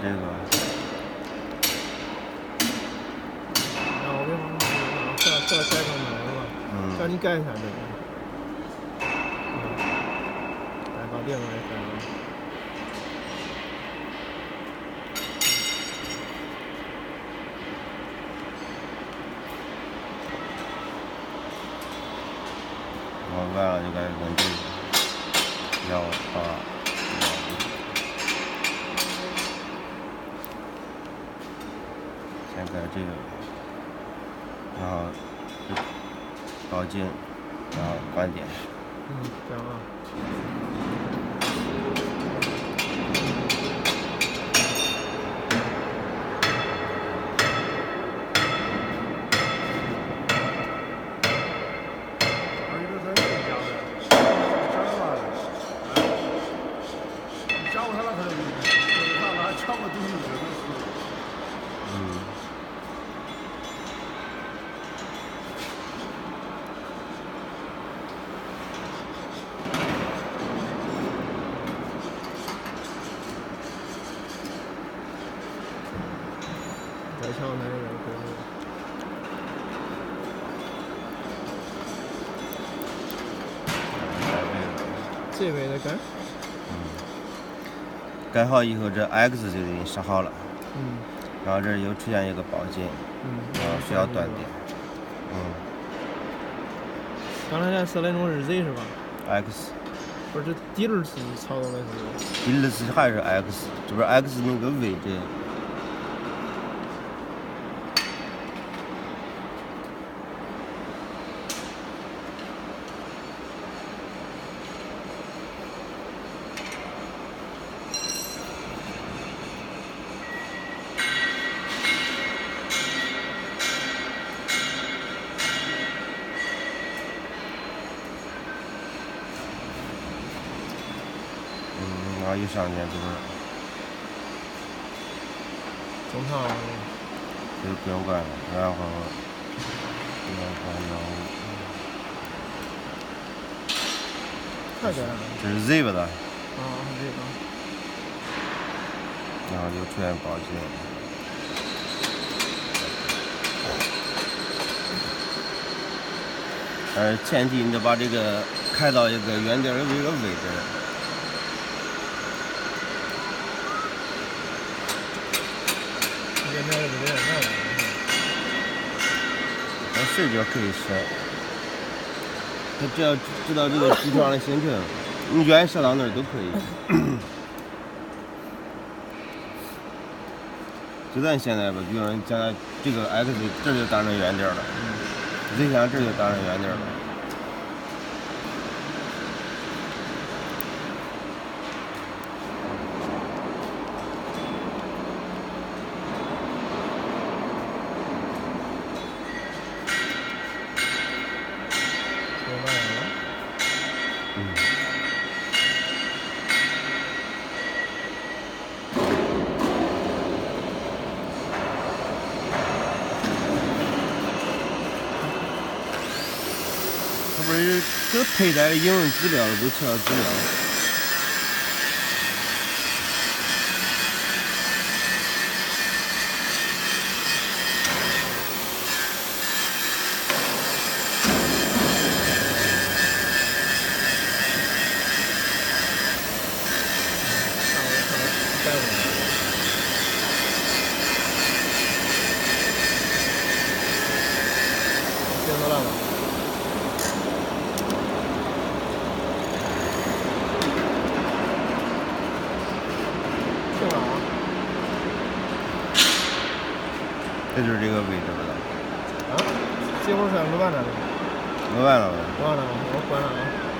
这个。然后我给你这改成那个了，让你改一下这个。改到另外一个。我完了就该扔这个188。先改这个，然后报警，然后关电。这样啊。再瞧那个这位的改。改好以后，这 X 就给你设好了。然后这又出现一个报警。然后需要断电。刚才咱设的那种是 Z 是吧 ？X。不是，这第二次操作的是。第二次还是 X， 这边 X 那个位置。然后一上电就是正常，就不用关了，然后看见这是 Z 吧的，这个，然后就出现报警，前提你得把这个开到一个远点的这个位置。随便可以设，他只要知道这个机床的行程，你愿意设到哪儿都可以。就咱现在吧，比如说将来这个 X 这就当成原点了，Z 项这就当成原点了。它不是这佩戴的应用资料都测了资料。接收到了。这就是这个位置了。这会儿算录完了。录完了。完了，我关了啊。